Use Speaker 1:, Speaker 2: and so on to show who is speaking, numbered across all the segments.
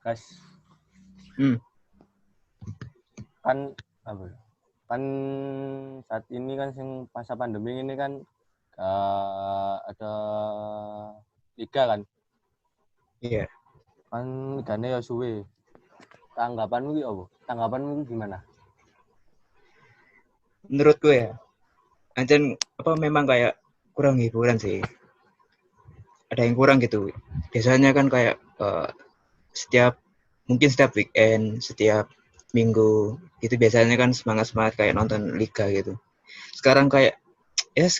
Speaker 1: Guys,
Speaker 2: Hmm.
Speaker 1: kan apa ya? Kan saat ini kan sing masa pandemi ini kan ada liga kan.
Speaker 2: Iya.
Speaker 1: Kan ligane ya suwe. Tanggapanmu ki apa? Tanggapanmu ki gimana?
Speaker 2: Menurutku ya, Ancen memang kayak kurang hiburan sih. Ada yang kurang gitu. Biasanya kan kayak mungkin setiap weekend, setiap minggu itu biasanya kan semangat kayak nonton liga gitu. Sekarang kayak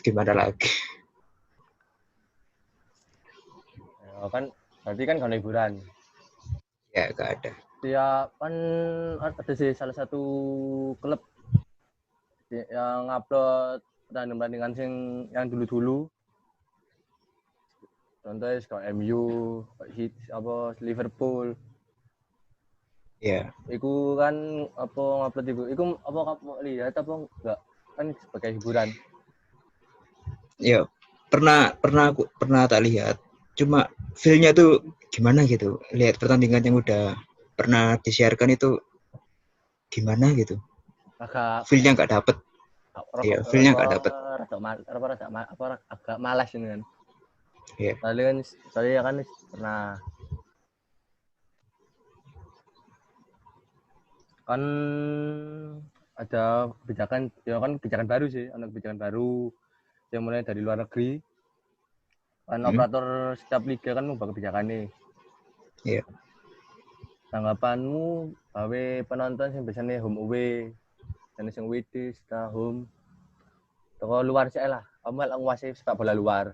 Speaker 2: gimana lagi?
Speaker 1: Ya kan berarti kan kalau hiburan.
Speaker 2: Ya gak ada.
Speaker 1: Ya kan ada sih salah satu klub yang upload pertandingan sing yang dulu-dulu. Contohnya kayak MU, apa Liverpool.
Speaker 2: Ya,
Speaker 1: Iku kan apa ngupload iku apa kamu lihat apa enggak? Kan sebagai hiburan.
Speaker 2: ya pernah tak lihat. Cuma feel-nya tuh gimana gitu. Lihat pertandingan yang udah pernah disiarkan itu gimana gitu.
Speaker 1: Agak
Speaker 2: Feel-nya nggak dapet. Iya, feel-nya nggak dapet.
Speaker 1: agak malas ini kan.
Speaker 2: Iya.
Speaker 1: Soalnya kan pernah kan ada kebijakan ya kan kebijakan baru sih, ada kebijakan baru yang mulai dari luar negeri. Kan
Speaker 2: Hmm.
Speaker 1: operator setiap liga kan mengubah kebijakan nih.
Speaker 2: Iya.
Speaker 1: Tanggapanmu gawe penonton sing biasanya home away, dan sing away home. Toko luar sih lah, kamu lah nguasai sepak bola luar.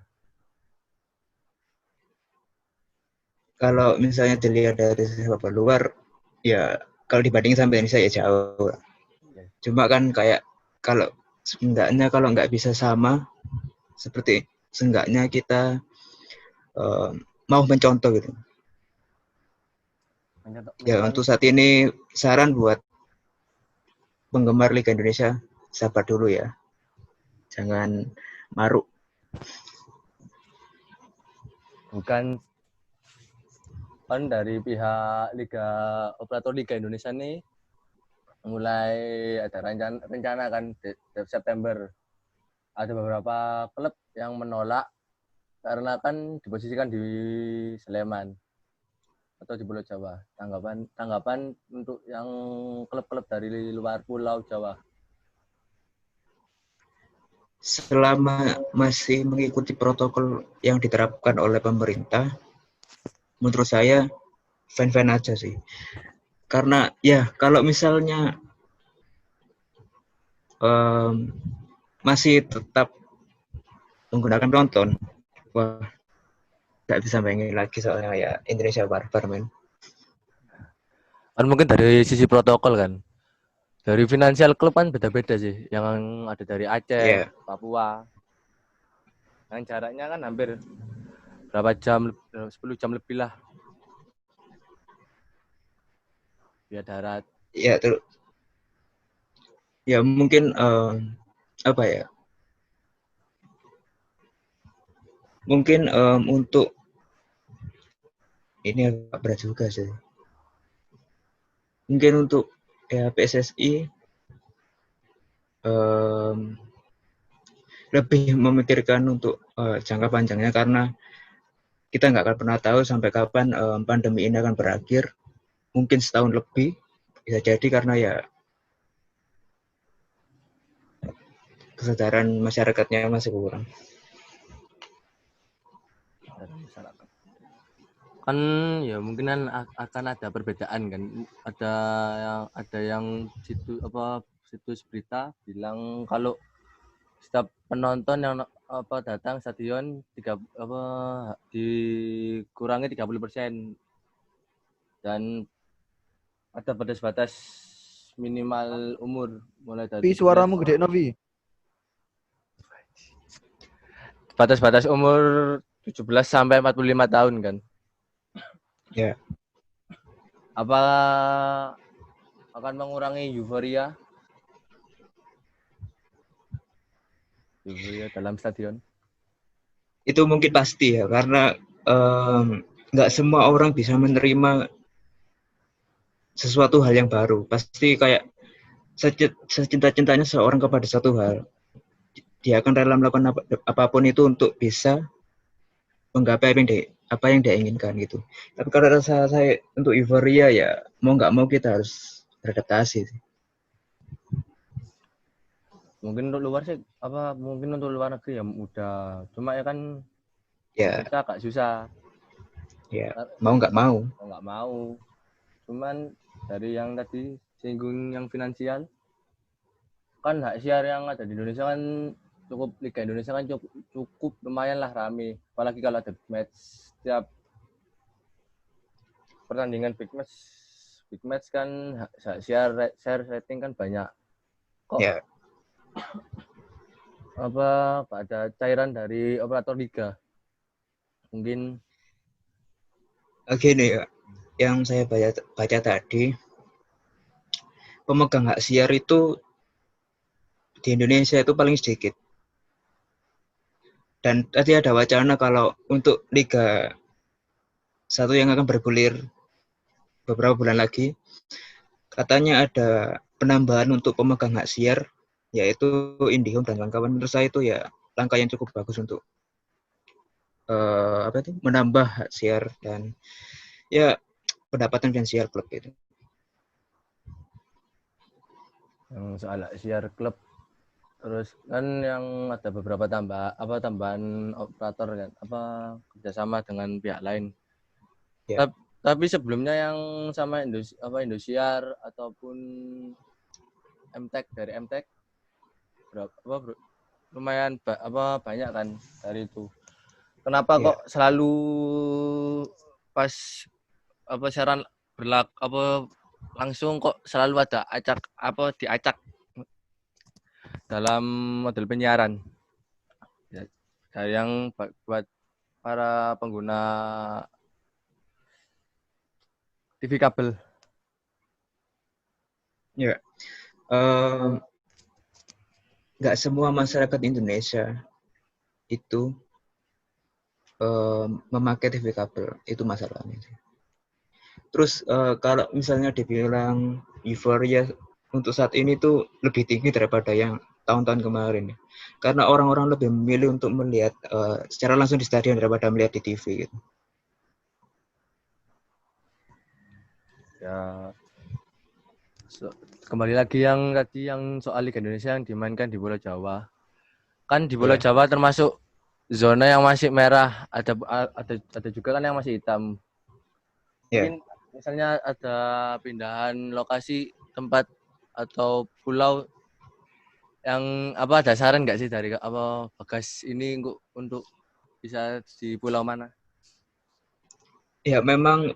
Speaker 2: Kalau misalnya dilihat dari sepak bola luar, ya kalau dibandingin sama Indonesia ya jauh. Cuma kan kayak kalau kalau nggak bisa sama, seperti seenggaknya kita uh, mau mencontoh gitu. Ya untuk saat ini saran buat penggemar Liga Indonesia, sabar dulu ya, jangan maruk.
Speaker 1: Bukan kan dari pihak operator Liga Indonesia nih mulai ada rencana kan September ada beberapa klub yang menolak karena kan diposisikan di Sleman atau di Pulau Jawa. Tanggapan untuk yang klub-klub dari luar Pulau Jawa.
Speaker 2: Selama masih mengikuti protokol yang diterapkan oleh pemerintah, menurut saya fan-fan aja sih. Karena ya kalau misalnya masih tetap menggunakan penonton, wah nggak bisa mainin lagi soalnya ya Indonesia barbar men.
Speaker 1: Kan mungkin dari sisi protokol kan. Dari finansial klub kan beda-beda sih. Yang ada dari Aceh,
Speaker 2: Ya,
Speaker 1: Papua. Yang jaraknya kan hampir berapa jam, 10 jam lebih lah via darat.
Speaker 2: ya terus ya mungkin apa ya? Mungkin untuk ini agak berat juga sih. Mungkin untuk ya PSSI lebih memikirkan untuk jangka panjangnya karena kita nggak akan pernah tahu sampai kapan pandemi ini akan berakhir. Mungkin setahun lebih bisa jadi karena ya kesadaran masyarakatnya masih kurang.
Speaker 1: Kan ya mungkin kan akan ada perbedaan kan. Ada yang situs berita bilang kalau setiap penonton yang datang stadion dikurangi 30% dan ada batas-batas minimal umur mulai dari
Speaker 3: Vi,
Speaker 1: 17.
Speaker 3: suaramu gede Novi.
Speaker 1: Batas-batas umur 17 sampai 45 tahun kan.
Speaker 2: Ya.
Speaker 1: Apa akan mengurangi euforia dalam stadion?
Speaker 2: Itu mungkin pasti ya karena nggak semua orang bisa menerima sesuatu hal yang baru. Pasti kayak secinta-cintanya seorang kepada satu hal, dia akan rela melakukan apapun itu untuk bisa menggapai apa yang dia inginkan gitu. Tapi kalau rasa saya untuk euforia ya mau nggak mau kita harus beradaptasi.
Speaker 1: Mungkin untuk luar sih mungkin untuk luar negeri ya mudah. Cuma ya kan
Speaker 2: Ya,
Speaker 1: kita agak susah.
Speaker 2: ya mau nggak mau.
Speaker 1: Nggak mau. Cuman dari yang tadi singgung yang finansial, kan hak siar yang ada di Indonesia kan cukup, Liga Indonesia kan cukup lumayan lah rame. Apalagi kalau ada match, setiap pertandingan big match kan hak share rating kan banyak. Kok
Speaker 2: Ya,
Speaker 1: ada cairan dari operator liga? Mungkin
Speaker 2: oke nih ya. Yang saya baca tadi, pemegang hak siar itu di Indonesia itu paling sedikit. Dan tadi ada wacana kalau untuk Liga 1 yang akan bergulir beberapa bulan lagi, katanya ada penambahan untuk pemegang hak siar, yaitu IndiHome dan kawan-kawan. Menurut saya itu ya langkah yang cukup bagus untuk menambah hak siar dan ya pendapatan finansial klub itu.
Speaker 1: yang soal hak siar klub, terus kan yang ada beberapa tambahan operator kan, kerjasama dengan pihak lain.
Speaker 2: Ya.
Speaker 1: Tapi sebelumnya yang sama Indosiar ataupun MTech, dari MTech lumayan banyak kan dari itu. Kenapa kok selalu pas siaran langsung kok selalu ada diacak dalam model penyiaran ya, yang buat para pengguna TV kabel?
Speaker 2: Ya, nggak semua masyarakat Indonesia itu memakai TV kabel, itu masalahnya. Terus kalau misalnya dibilang euforia untuk saat ini tuh lebih tinggi daripada yang tahun-tahun kemarin, karena orang-orang lebih memilih untuk melihat secara langsung di stadion daripada melihat di TV gitu.
Speaker 1: Ya, kembali lagi yang tadi yang soal Liga Indonesia yang dimainkan di Pulau Jawa. Kan di Pulau Jawa termasuk zona yang masih merah, ada juga kan yang masih hitam. Mungkin misalnya ada pindahan lokasi tempat atau pulau yang ada saran nggak sih dari Bagas ini untuk bisa di pulau mana?
Speaker 2: Ya memang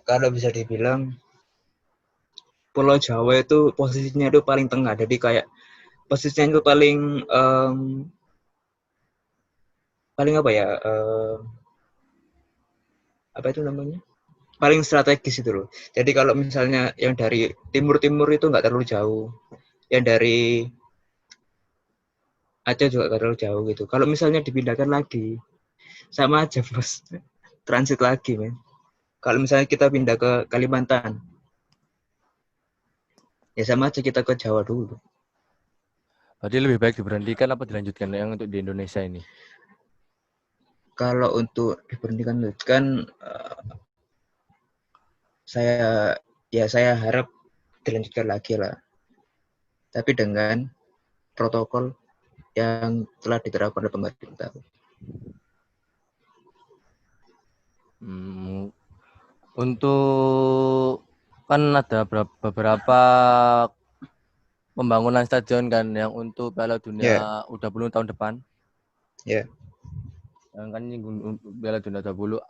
Speaker 2: kalau bisa dibilang Pulau Jawa itu posisinya itu paling tengah, jadi kayak posisinya itu paling apa itu namanya? Paling strategis itu loh. Jadi kalau misalnya yang dari timur-timur itu nggak terlalu jauh, yang dari Aceh juga nggak terlalu jauh gitu. Kalau misalnya dipindahkan lagi, sama aja bos, transit lagi men. Kalau misalnya kita pindah ke Kalimantan, ya sama aja kita ke Jawa dulu.
Speaker 1: Berarti lebih baik diberhentikan apa dilanjutkan yang untuk di Indonesia ini?
Speaker 2: Kalau untuk diberhentikan kan saya harap dilanjutkan lagi lah. Tapi dengan protokol yang telah diterapkan oleh pemerintah.
Speaker 1: Untuk kan ada beberapa pembangunan stadion kan yang untuk Piala Dunia U20 tahun depan.
Speaker 2: Ya.
Speaker 1: Yang kan nyinggung Piala Dunia U20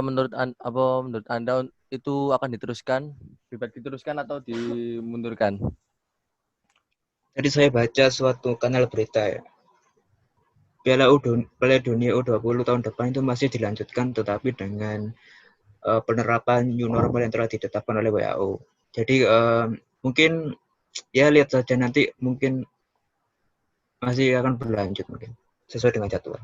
Speaker 1: menurut Anda itu akan diteruskan atau dimundurkan?
Speaker 2: Jadi saya baca suatu kanal berita ya. Piala Dunia U20 tahun depan itu masih dilanjutkan tetapi dengan penerapan new normal yang telah ditetapkan oleh WHO. Jadi mungkin ya lihat saja nanti mungkin masih akan berlanjut mungkin sesuai dengan jadwal.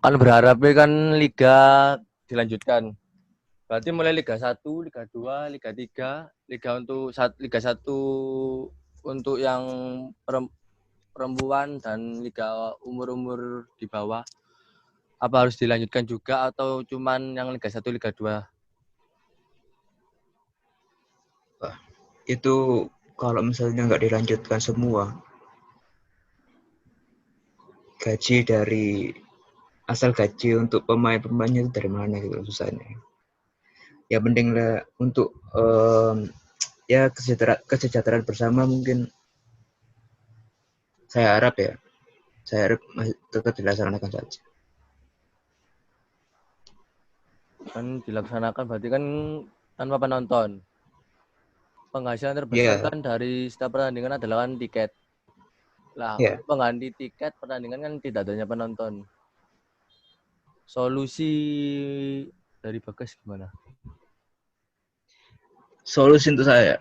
Speaker 1: Kan berharapnya kan liga dilanjutkan. Berarti mulai Liga 1, Liga 2, Liga 3, Liga 1 untuk yang perempuan dan liga umur-umur di bawah. Apa harus dilanjutkan juga atau cuman yang Liga 1, Liga 2?
Speaker 2: Itu kalau misalnya nggak dilanjutkan semua, asal gaji untuk pemain-pemainnya itu dari mana gitu susahnya. Ya mending lah untuk ya kesejahteraan bersama mungkin saya harap masih tetap dilaksanakan saja.
Speaker 1: Kan dilaksanakan berarti kan tanpa penonton. Penghasilan terbesar
Speaker 2: Ya,
Speaker 1: kan dari setiap pertandingan adalah kan tiket. Lah,
Speaker 2: ya.
Speaker 1: untuk pengganti tiket pertandingan kan tidak adanya penonton. Solusi dari Bagas gimana?
Speaker 2: Solusi untuk saya,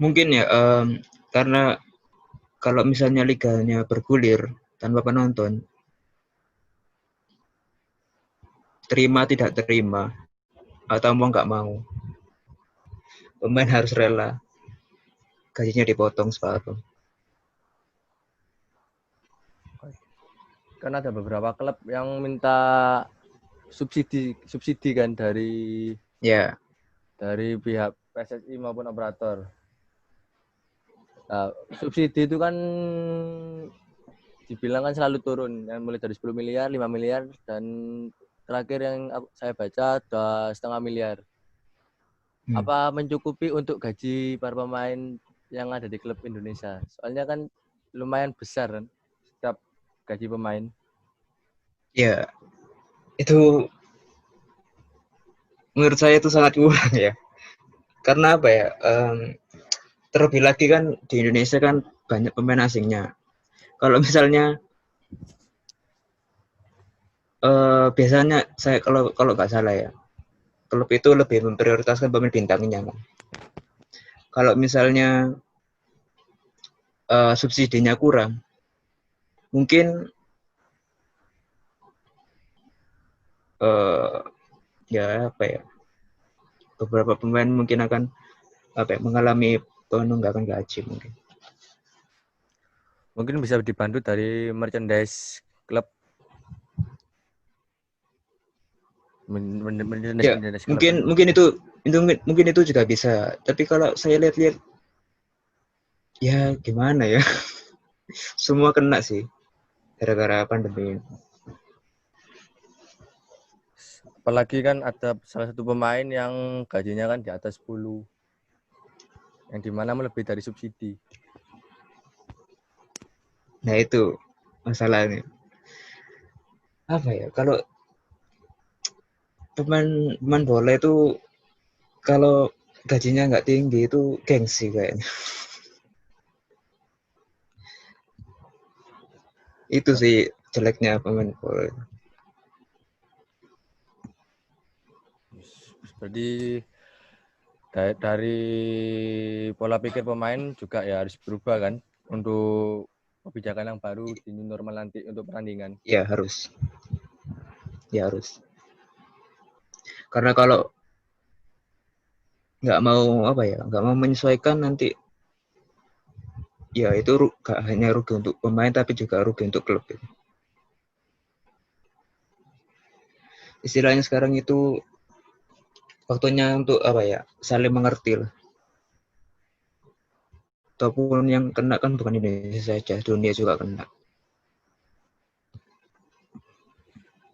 Speaker 2: mungkin ya karena kalau misalnya liganya bergulir tanpa penonton, terima tidak terima atau mau nggak mau, pemain harus rela gajinya dipotong separuh.
Speaker 1: Kan ada beberapa klub yang minta subsidi kan dari
Speaker 2: Ya,
Speaker 1: pihak PSSI maupun operator. Nah, subsidi itu kan dibilang kan selalu turun, yang mulai dari 10 miliar, 5 miliar, dan terakhir yang saya baca sudah 0,5 miliar. Apa mencukupi untuk gaji para pemain yang ada di klub Indonesia? Soalnya kan lumayan besar kan setiap gaji pemain.
Speaker 2: ya itu menurut saya itu sangat kurang ya. Karena apa ya? Terlebih lagi kan di Indonesia kan banyak pemain asingnya. Kalau misalnya biasanya saya kalau kalau nggak salah ya, klub itu lebih memprioritaskan pemain bintangnya kan. Kalau misalnya subsidinya kurang, mungkin ya apa ya, beberapa pemain mungkin akan apa ya, mengalami penunggakan gaji mungkin.
Speaker 1: Mungkin bisa dibantu dari merchandise klub.
Speaker 2: Ya, mungkin itu juga bisa. Tapi kalau saya lihat-lihat, ya gimana ya, semua kena sih gara-gara pandemi.
Speaker 1: Apalagi kan ada salah satu pemain yang gajinya kan di atas 10, yang dimana lebih dari subsidi.
Speaker 2: Nah itu masalahnya. Apa ya, kalau pemain bola itu kalau gajinya nggak tinggi itu gengsi kayaknya. Itu sih jeleknya pemain bola.
Speaker 1: Berarti dari pola pikir pemain juga ya harus berubah kan untuk kebijakan yang baru di new normal nanti untuk pertandingan.
Speaker 2: Ya harus. Ya harus. Karena kalau nggak mau menyesuaikan nanti ya itu gak hanya rugi untuk pemain tapi juga rugi untuk klub. Istilahnya sekarang itu waktunya untuk apa ya, saling mengerti lah. Ataupun yang kena kan bukan Indonesia saja, dunia juga kena.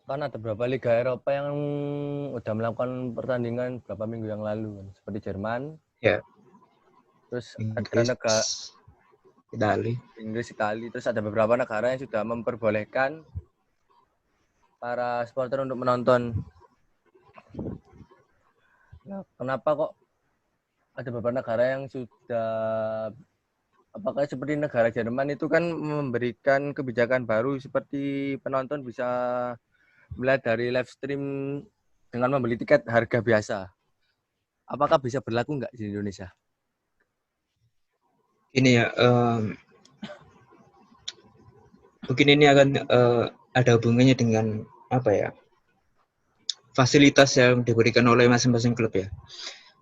Speaker 1: Kan ada beberapa liga Eropa yang udah melakukan pertandingan beberapa minggu yang lalu, seperti Jerman.
Speaker 2: Ya.
Speaker 1: Terus
Speaker 2: Inggris,
Speaker 1: ada negara
Speaker 2: Inggris,
Speaker 1: Itali. Terus ada beberapa negara yang sudah memperbolehkan para supporter untuk menonton. Nah, kenapa kok ada beberapa negara yang sudah, apakah seperti negara Jerman itu kan memberikan kebijakan baru seperti penonton bisa melihat dari live stream dengan membeli tiket harga biasa. apakah bisa berlaku nggak di Indonesia?
Speaker 2: Ini ya, mungkin ini akan ada hubungannya dengan apa ya, fasilitas yang diberikan oleh masing-masing klub ya.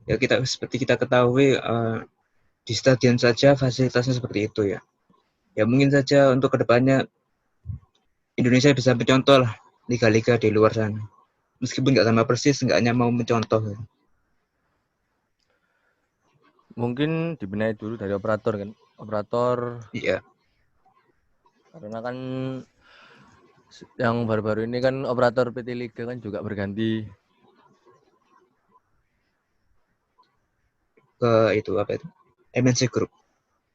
Speaker 2: Ya seperti kita ketahui di stadion saja fasilitasnya seperti itu ya. Ya mungkin saja untuk kedepannya Indonesia bisa mencontoh lah liga-liga di luar sana. Meskipun nggak sama persis, nggak hanya mau mencontoh.
Speaker 1: Mungkin dibenahi dulu dari operator kan. Operator
Speaker 2: Iya.
Speaker 1: karena kan yang baru-baru ini kan operator PT Liga kan juga berganti
Speaker 2: Ke itu apa itu? MNC Group.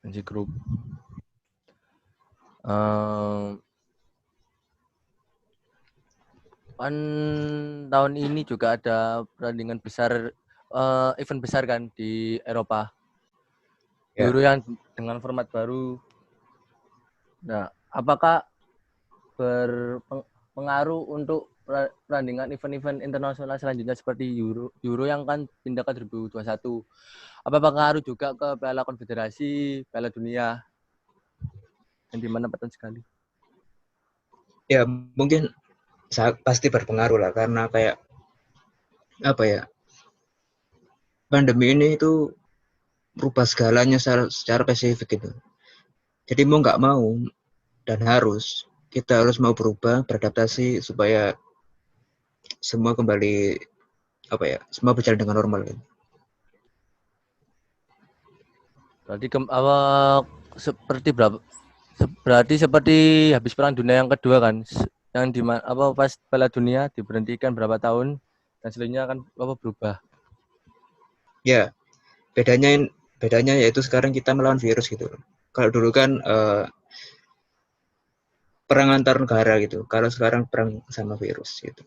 Speaker 1: MNC Group. Kan tahun ini juga ada pertandingan besar, event besar kan di Eropa.
Speaker 2: Ya.
Speaker 1: Euro yang dengan format baru. Nah, apakah berpengaruh untuk pertandingan event-event internasional selanjutnya seperti Euro yang kan pindah ke 2021? Apa pengaruh juga ke Piala Konfederasi, Piala Dunia yang dimana penting sekali?
Speaker 2: Ya mungkin pasti berpengaruh lah karena kayak apa ya, pandemi ini itu merubah segalanya secara spesifik gitu. Jadi mau nggak mau dan kita harus mau berubah, beradaptasi supaya semua kembali apa ya, semua berjalan dengan normal gitu.
Speaker 1: Berarti seperti habis Perang Dunia yang kedua kan, yang di pas Piala Dunia diberhentikan berapa tahun dan selanjutnya kan berubah.
Speaker 2: Ya, bedanya yaitu sekarang kita melawan virus gitu. Kalau dulu kan perang antar negara gitu. Kalau sekarang perang sama virus gitu.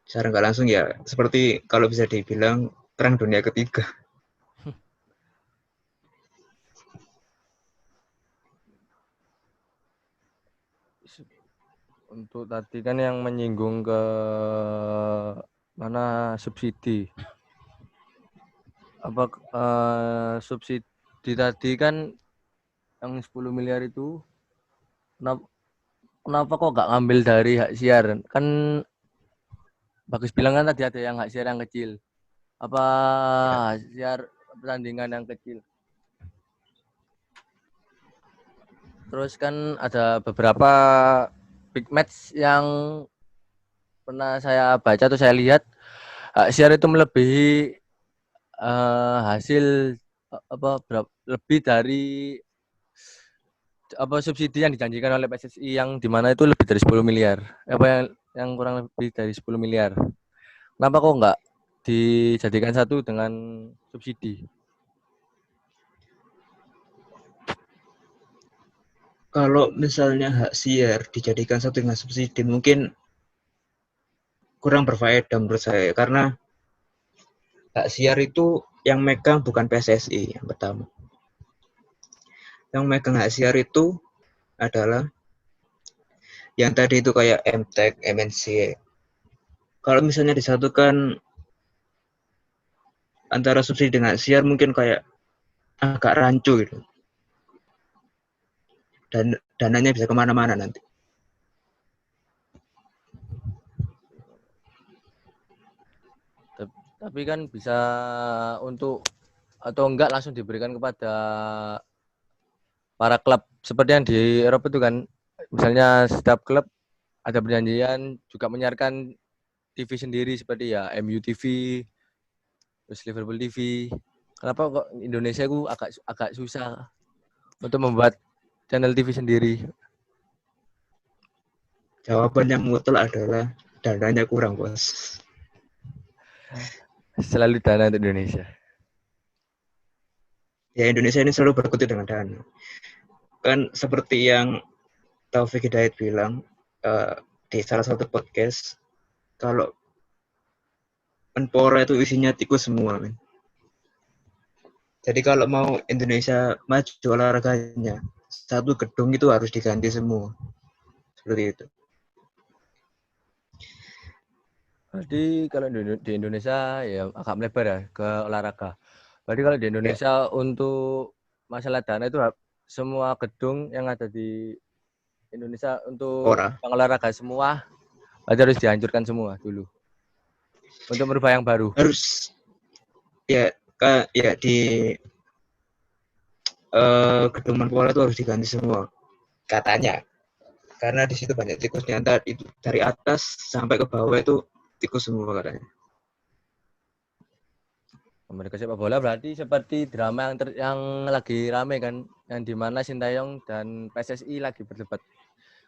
Speaker 2: Secara nggak langsung ya seperti kalau bisa dibilang perang dunia ketiga.
Speaker 1: Untuk tadi kan yang menyinggung ke mana subsidi. Apa subsidi tadi kan yang 10 miliar itu kenapa kok nggak ngambil dari hak siar? Kan Bagus bilang kan tadi ada yang hak siar yang kecil. Apa
Speaker 2: Ya.
Speaker 1: hak siar pertandingan yang kecil? Terus kan ada beberapa big match yang pernah saya baca atau saya lihat hak siar itu melebihi hasil lebih dari subsidi yang dijanjikan oleh PSSI yang dimana itu lebih dari 10 miliar. Apa yang kurang lebih dari 10 miliar. Kenapa kok nggak dijadikan satu dengan subsidi?
Speaker 2: Kalau misalnya hak siar dijadikan satu dengan subsidi mungkin kurang berfaedah menurut saya karena hak siar itu yang megang bukan PSSI yang pertama. Yang megang hak siar itu adalah yang tadi itu kayak MTEK, MNC. Kalau misalnya disatukan antara subsidi dengan siar mungkin kayak agak rancu gitu. Dan dananya bisa kemana-mana nanti.
Speaker 1: Tapi kan bisa untuk atau enggak langsung diberikan kepada para klub seperti yang di Eropa itu kan, misalnya setiap klub ada perjanjian juga menyiarkan TV sendiri seperti ya MU TV, terus Liverpool TV. Kenapa kok Indonesia itu agak susah untuk membuat channel TV sendiri?
Speaker 2: Jawaban yang mutlak adalah dananya kurang, bos.
Speaker 1: Selalu dana untuk Indonesia.
Speaker 2: Ya Indonesia ini selalu berkutik dengan dana. Kan seperti yang Taufik Hidayat bilang di salah satu podcast, kalau Menpora itu isinya tikus semua, men. Jadi kalau mau Indonesia maju olahraganya, satu gedung itu harus diganti semua. Seperti itu.
Speaker 1: Berarti kalau di Indonesia ya agak melebar ya ke olahraga. Berarti kalau di
Speaker 2: Ya,
Speaker 1: Indonesia untuk masalah dana itu semua gedung yang ada di Indonesia untuk
Speaker 2: ora
Speaker 1: olahraga semua berarti harus dihancurkan semua dulu untuk merubah yang baru.
Speaker 2: harus ya ya di gedung Menpora itu harus diganti semua katanya. Karena di situ banyak tikusnya, entar itu dari atas sampai ke bawah itu tikus semua katanya.
Speaker 1: Mereka sepak bola berarti seperti drama yang lagi rame kan, yang dimana Sintayong dan PSSI lagi berdebat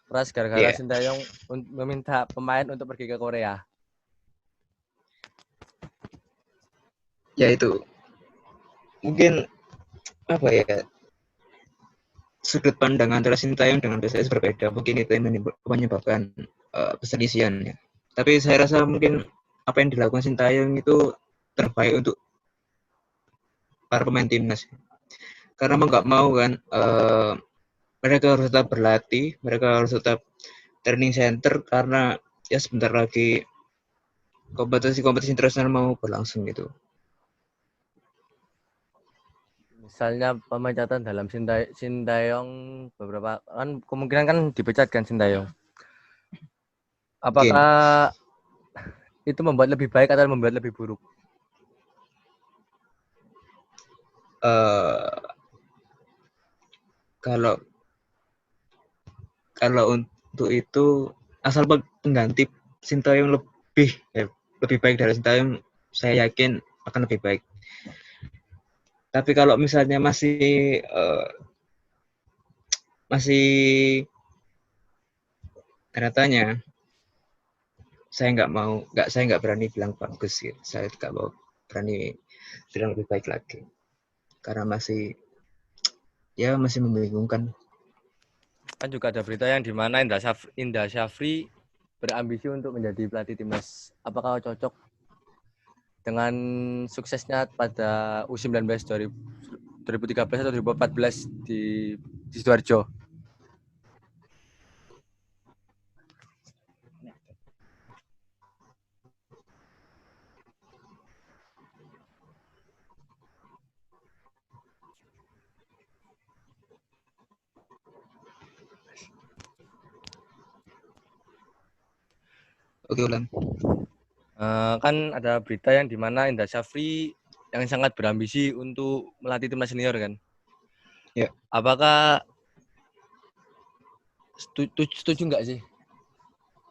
Speaker 1: keras gara-gara
Speaker 2: Iya,
Speaker 1: Sintayong meminta pemain untuk pergi ke Korea.
Speaker 2: ya itu mungkin apa ya, sudut pandang antara Sintayong dengan PSS berbeda. Mungkin itu yang menyebabkan perselisihan. Ya. Tapi saya rasa mungkin apa yang dilakukan Sintayong itu terbaik untuk para pemain timnas. Karena mau nggak mau kan, mereka harus tetap berlatih, mereka harus tetap training center karena ya sebentar lagi kompetisi-kompetisi internasional mau berlangsung gitu.
Speaker 1: Misalnya pemecatan dalam Sintayong beberapa kan kemungkinan kan dipecat kan Sintayong.
Speaker 2: Mungkin
Speaker 1: Apakah itu membuat lebih baik atau membuat lebih buruk?
Speaker 2: uh, kalau kalau untuk itu asal pengganti Sintayong lebih baik dari Sintayong, saya yakin akan lebih baik. Tapi kalau misalnya masih tanya, saya nggak berani bilang bagus gitu. Saya nggak mau berani bilang lebih baik lagi karena masih membingungkan.
Speaker 1: Kan juga ada berita yang dimana Indra Syafri berambisi untuk menjadi pelatih timnas. Apakah cocok dengan suksesnya pada U19 2013 atau 2014 di Sidoarjo?
Speaker 2: Oke ulang.
Speaker 1: Kan ada berita yang dimana Indra Syafri yang sangat berambisi untuk melatih timnas senior kan.
Speaker 2: Ya.
Speaker 1: Apakah setuju nggak sih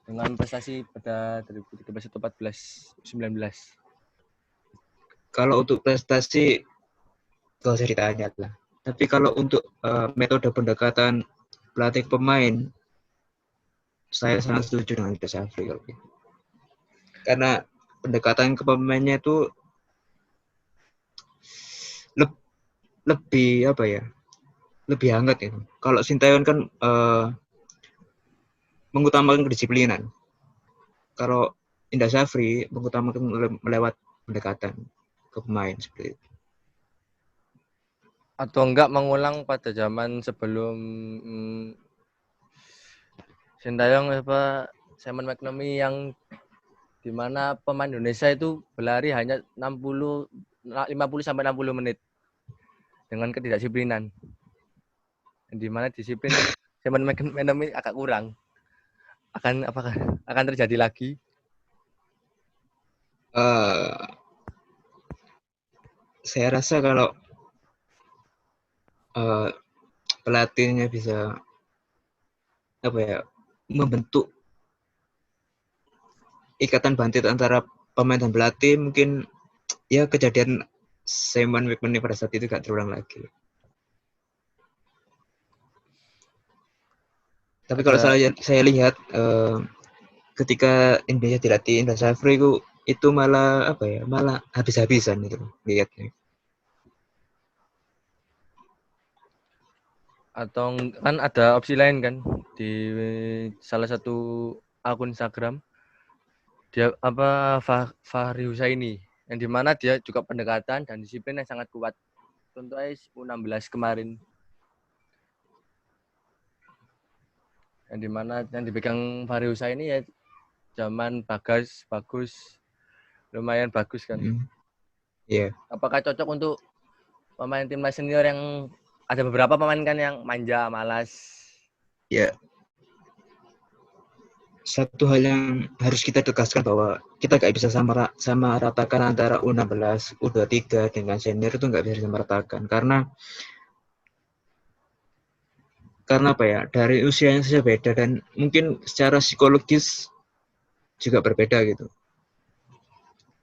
Speaker 1: dengan prestasi pada 2013 atau 14 19?
Speaker 2: Kalau untuk prestasi gak usah ditanya lah. Tapi kalau untuk metode pendekatan pelatih pemain, saya sangat setuju dengan Indra Syafri kalau gitu. Karena pendekatan ke pemainnya itu lebih apa ya? Lebih hangat ya. Kalau Sintayong kan mengutamakan kedisiplinan. Kalau Indra Syafri mengutamakan melewat pendekatan ke pemain seperti itu.
Speaker 1: Atau enggak mengulang pada zaman sebelum Sintayong Simon McManamy yang dimana pemain Indonesia itu berlari hanya 50 sampai 60 menit dengan ketidakdisiplinan. Dimana disiplin Simon McManamy agak kurang. Akan terjadi lagi?
Speaker 2: Saya rasa kalau pelatihnya bisa apa ya, membentuk ikatan batin antara pemain dan pelatih, mungkin ya kejadian Simon McManamy pada saat itu gak terulang lagi. Tapi kalau saya lihat ketika Indonesia dilatih Indra Syafri itu malah apa ya, malah habis-habisan itu lihatnya.
Speaker 1: Atau kan ada opsi lain kan di salah satu akun Instagram dia Fahri Husaini yang dimana dia juga pendekatan dan disiplin yang sangat kuat. Contoh U16 kemarin yang dimana yang dipegang Fahri Husaini ya zaman Bagas bagus, lumayan bagus kan.
Speaker 2: Iya.
Speaker 1: Apakah cocok untuk pemain timnas senior yang ada beberapa pemain kan yang manja, malas?
Speaker 2: Ya, satu hal yang harus kita tegaskan bahwa kita nggak bisa sama ratakan antara U16, U23 dengan senior itu nggak bisa disamaratakan karena apa ya, dari usianya saja beda dan mungkin secara psikologis juga berbeda gitu.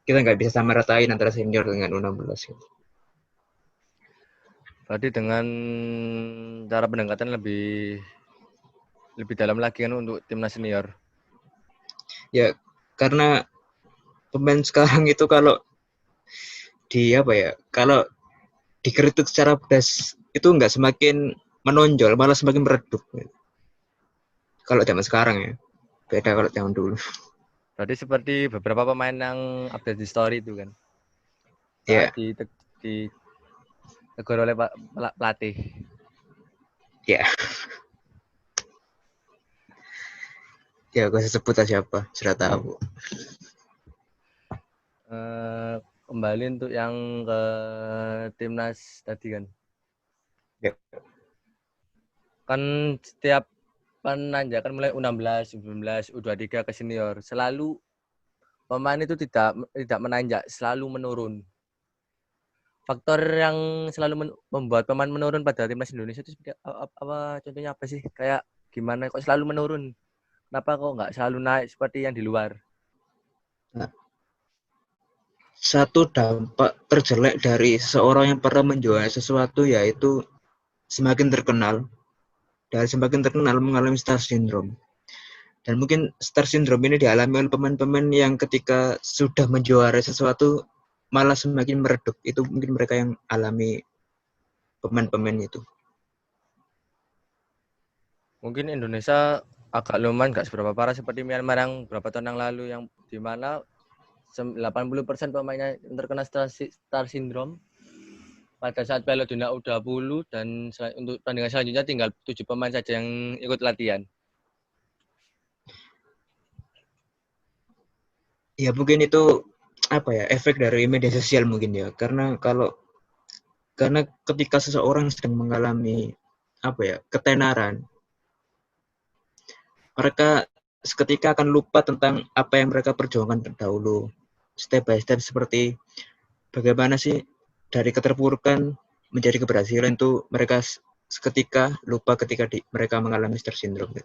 Speaker 2: Kita nggak bisa sama ratain antara senior dengan U16 gitu.
Speaker 1: Berarti dengan cara pendekatan lebih dalam lagi kan untuk timnas senior.
Speaker 2: Ya, karena pemain sekarang itu kalau kalau dikritik secara pedas itu nggak semakin menonjol, malah semakin meredup. Kalau zaman sekarang ya, beda kalau zaman dulu.
Speaker 1: Berarti seperti beberapa pemain yang update di story itu kan. Saat ditegur oleh pelatih.
Speaker 2: Ya. Ya, gue sebut aja siapa, sudah tahu.
Speaker 1: Kembali untuk yang ke timnas tadi kan.
Speaker 2: Ya.
Speaker 1: Kan setiap penanjakan mulai U16, U19, U23 ke senior, selalu pemain itu tidak menanjak, selalu menurun. Faktor yang selalu membuat pemain menurun pada timnas Indonesia itu seperti apa? Contohnya apa sih? Kayak gimana kok selalu menurun? Kenapa kok nggak selalu naik seperti yang di luar?
Speaker 2: Nah, satu dampak terjelek dari seseorang yang pernah menjual sesuatu yaitu semakin terkenal. Dan semakin terkenal mengalami star syndrome. Dan mungkin star syndrome ini dialami oleh pemain-pemain yang ketika sudah menjuarai sesuatu malah semakin meredup. Itu mungkin mereka yang alami pemain-pemain itu.
Speaker 1: Mungkin Indonesia agak lumayan nggak seberapa parah seperti Myanmar yang beberapa tahun yang lalu yang di mana 80% pemainnya terkena star syndrome pada saat Piala Dunia U20 dan untuk pertandingan selanjutnya tinggal 7 pemain saja yang ikut latihan.
Speaker 2: Ya mungkin itu efek dari media sosial mungkin ya. Karena ketika seseorang sedang mengalami ketenaran, mereka seketika akan lupa tentang apa yang mereka perjuangkan terdahulu. Step by step seperti bagaimana sih dari keterpurukan menjadi keberhasilan itu mereka seketika lupa ketika mereka mengalami star syndrome.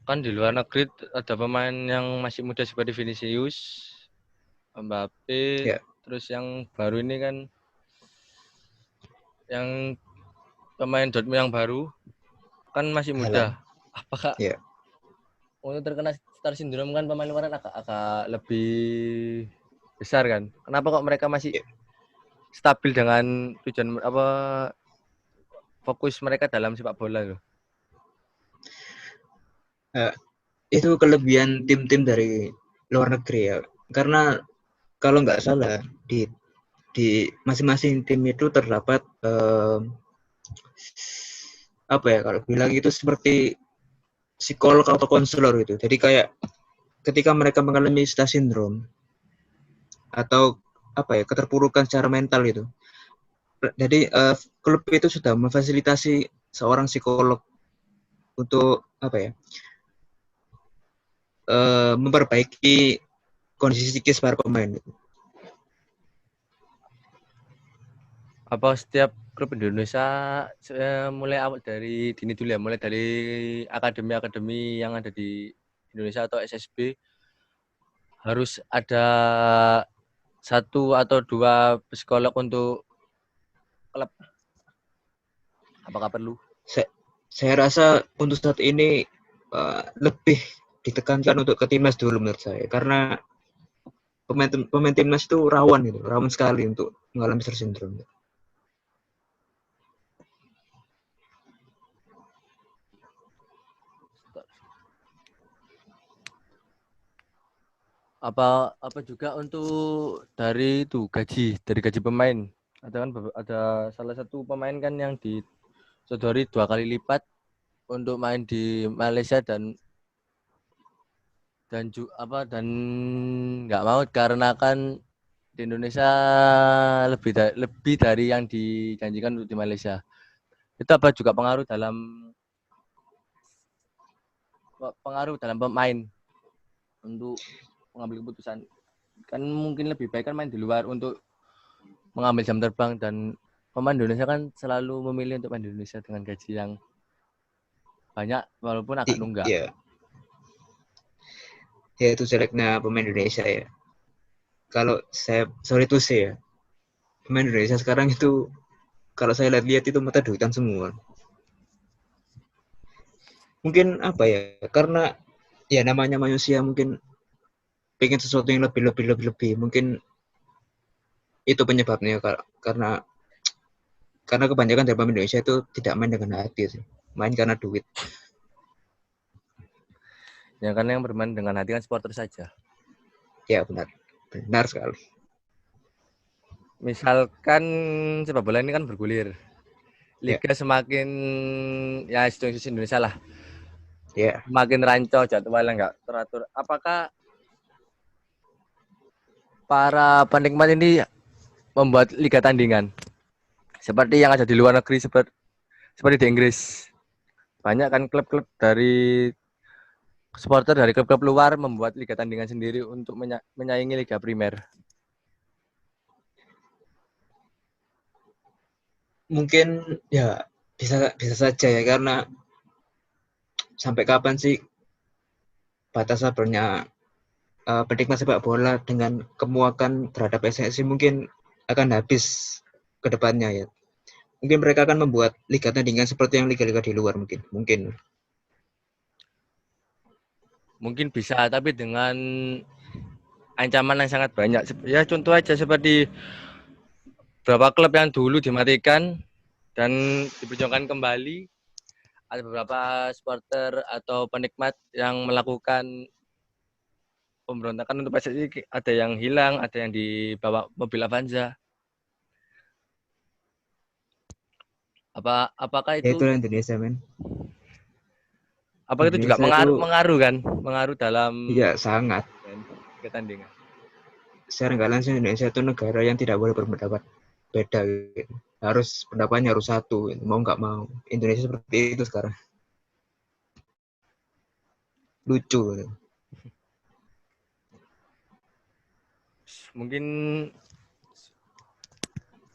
Speaker 1: Kan di luar negeri ada pemain yang masih muda seperti Vinicius, Mbappe,
Speaker 2: Ya.
Speaker 1: Terus yang baru ini kan yang pemain Dortmund yang baru kan masih muda. Apakah untuk terkena star syndrome kan pemain luar agak lebih besar kan? Kenapa kok mereka masih stabil dengan tujuan fokus mereka dalam sepak bola loh?
Speaker 2: Itu kelebihan tim-tim dari luar negeri ya. Karena kalau nggak salah di masing-masing tim itu terdapat kalau bilang itu seperti psikolog atau konselor itu. Jadi kayak ketika mereka mengalami star syndrome atau keterpurukan secara mental itu. Jadi klub itu sudah memfasilitasi seorang psikolog untuk memperbaiki kondisi psikis para pemain.
Speaker 1: Apa setiap klub Indonesia mulai awal dari dini dulu ya, mulai dari akademi yang ada di Indonesia atau SSB harus ada 1 atau 2 psikolog untuk klub? Apakah perlu?
Speaker 2: Saya rasa untuk saat ini lebih ditekankan untuk ke timnas dulu menurut saya, karena pemain timnas itu rawan sekali untuk mengalami star syndrome.
Speaker 1: Apa juga untuk dari gaji pemain. Ada kan ada salah satu pemain kan yang disodori 2 kali lipat untuk main di Malaysia dan nggak mau karena kan di Indonesia lebih dari yang dijanjikan untuk di Malaysia. Itu apa juga pengaruh dalam pemain untuk mengambil keputusan. Kan mungkin lebih baik kan main di luar untuk mengambil jam terbang, dan pemain Indonesia kan selalu memilih untuk main di Indonesia dengan gaji yang banyak walaupun agak nunggak.
Speaker 2: Iya. Ya itu jeleknya pemain Indonesia ya. Kalau saya sorry to say ya, pemain Indonesia sekarang itu kalau saya lihat itu mata duitan semua. Mungkin apa ya? Karena ya namanya manusia mungkin pengen sesuatu yang lebih. Mungkin itu penyebabnya karena kebanyakan dari pemain Indonesia itu tidak main dengan hati sih, main karena duit.
Speaker 1: Ya karena yang bermain dengan hati kan supporter saja.
Speaker 2: Ya benar sekali.
Speaker 1: Misalkan sepak bola ini kan bergulir, liga semakin ya institusi Indonesia lah, semakin rancau jadwalnya nggak teratur. Apakah para penikmat ini membuat liga tandingan seperti yang ada di luar negeri, seperti di Inggris? Banyak kan klub-klub dari supporter dari klub-klub luar membuat liga tandingan sendiri untuk menyaingi liga primer.
Speaker 2: Mungkin ya bisa saja ya, karena sampai kapan sih batas sabarnya penikmat sepak bola dengan kemuakan terhadap PSSI mungkin akan habis ke depannya ya. Mungkin mereka akan membuat liga tandingan seperti yang liga-liga di luar
Speaker 1: Mungkin bisa, tapi dengan ancaman yang sangat banyak. Ya contoh aja seperti beberapa klub yang dulu dimatikan dan diperjuangkan kembali. Ada beberapa supporter atau penikmat yang melakukan pemberontakan untuk PSSI. Ada yang hilang, ada yang dibawa mobil Avanza. Apakah
Speaker 2: ya.
Speaker 1: itu?
Speaker 2: Itulah Indonesia, men.
Speaker 1: Apakah itu juga mengaruh dalam
Speaker 2: ya sangat
Speaker 1: pertandingan?
Speaker 2: Secara nggak langsung Indonesia itu negara yang tidak boleh berpendapat beda gitu. Pendapatnya harus satu gitu. Mau nggak mau Indonesia seperti itu sekarang. Lucu gitu.
Speaker 1: Mungkin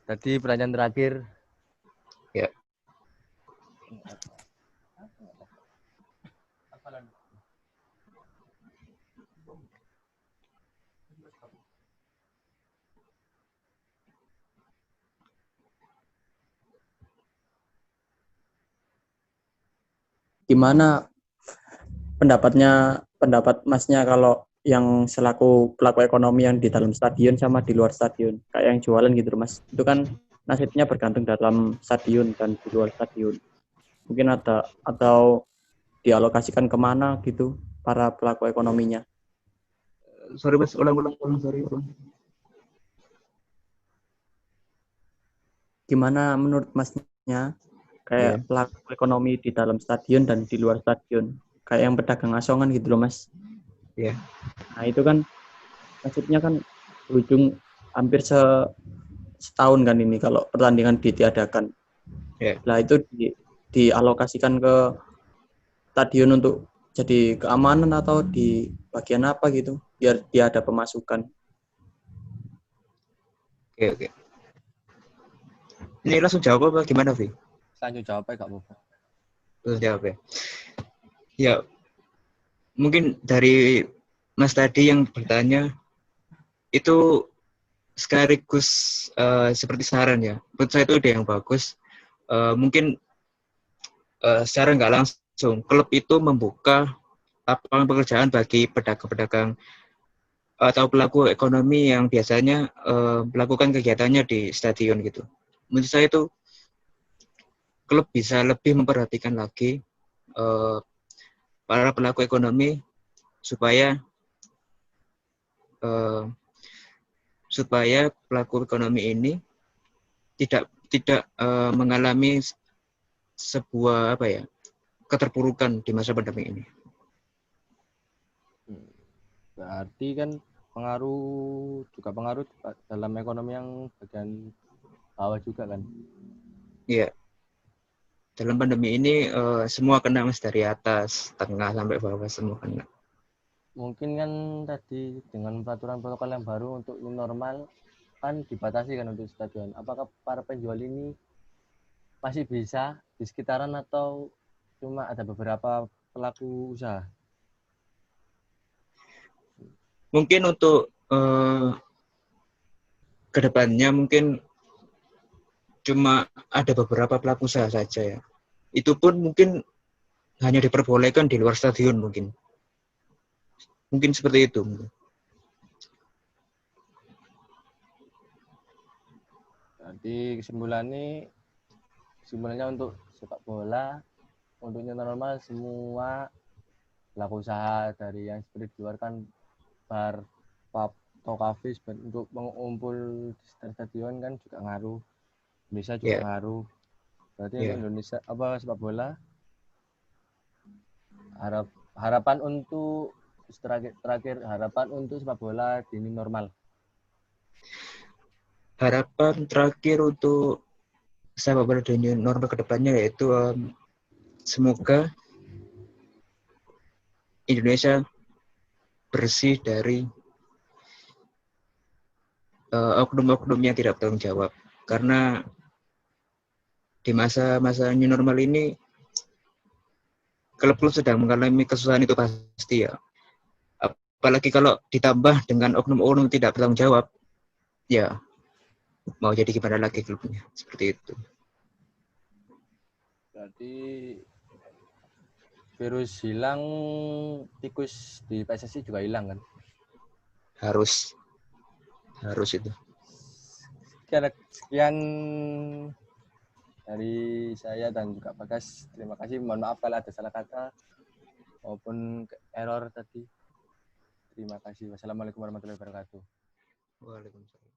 Speaker 1: tadi pertanyaan terakhir.
Speaker 2: Ya.
Speaker 3: Gimana pendapat Masnya kalau yang selaku pelaku ekonomi yang di dalam stadion sama di luar stadion, kayak yang jualan gitu Mas, itu kan nasibnya bergantung dalam stadion dan di luar stadion. Mungkin ada atau dialokasikan kemana gitu para pelaku ekonominya.
Speaker 2: Sorry Mas, ulang. Sorry.
Speaker 3: Gimana menurut Masnya kayak pelaku ekonomi di dalam stadion dan di luar stadion, kayak yang pedagang asongan gitu loh Mas.
Speaker 2: Iya.
Speaker 3: Nah itu kan nasibnya kan berujung hampir setahun kan ini kalau pertandingan ditiadakan. Nah itu dialokasikan ke stadion untuk jadi keamanan atau di bagian apa gitu biar dia ada pemasukan.
Speaker 2: Oke. Ini langsung jawab apa gimana, Vi?
Speaker 1: Lanjut jawab aja, Kak Bobo.
Speaker 2: Langsung jawab ya. Ya, mungkin dari Mas tadi yang bertanya itu sekaligus seperti saran ya. Menurut saya itu ide yang bagus. Mungkin secara nggak langsung klub itu membuka lapangan pekerjaan bagi pedagang-pedagang atau pelaku ekonomi yang biasanya melakukan kegiatannya di stadion gitu. Menurut saya itu klub bisa lebih memperhatikan lagi para pelaku ekonomi supaya pelaku ekonomi ini tidak mengalami sebuah keterpurukan di masa pandemi ini.
Speaker 1: Berarti kan pengaruh dalam ekonomi yang bagian bawah juga kan?
Speaker 2: Iya. Dalam pandemi ini semua kena Mas, dari atas, tengah sampai bawah semua kena.
Speaker 1: Mungkin kan tadi dengan peraturan protokol yang baru untuk new normal kan dibatasi kan untuk stadion. Apakah para penjual ini masih bisa di sekitaran atau cuma ada beberapa pelaku usaha?
Speaker 2: Mungkin untuk kedepannya mungkin cuma ada beberapa pelaku usaha saja ya. Itu pun mungkin hanya diperbolehkan di luar stadion mungkin. Mungkin seperti itu.
Speaker 1: Jadi kesimpulannya untuk sepak bola untuk new normal semua pelaku usaha dari yang seperti di luar kan bar, pub, atau kafe untuk mengumpul di stadion kan juga ngaruh. Indonesia juga ngaruh. Berarti untuk Indonesia sepak bola harapan untuk terakhir harapan untuk sepak bola di new normal.
Speaker 2: Harapan terakhir untuk sepak bola di new normal kedepannya yaitu semoga Indonesia bersih dari oknum-oknum yang tidak bertanggung jawab. Karena di masa-masa new normal ini klub-klub sedang mengalami kesusahan itu pasti ya. Apalagi kalau ditambah dengan oknum-oknum tidak bertanggung jawab, ya mau jadi gimana lagi klubnya, seperti itu.
Speaker 1: Berarti virus hilang, tikus di PSSI juga hilang kan?
Speaker 2: Harus itu.
Speaker 1: Sekian dari saya dan juga Bagas. Terima kasih. Mohon maaf kalau ada salah kata maupun error tadi. Terima kasih. Wassalamualaikum warahmatullahi wabarakatuh.
Speaker 2: Waalaikumsalam.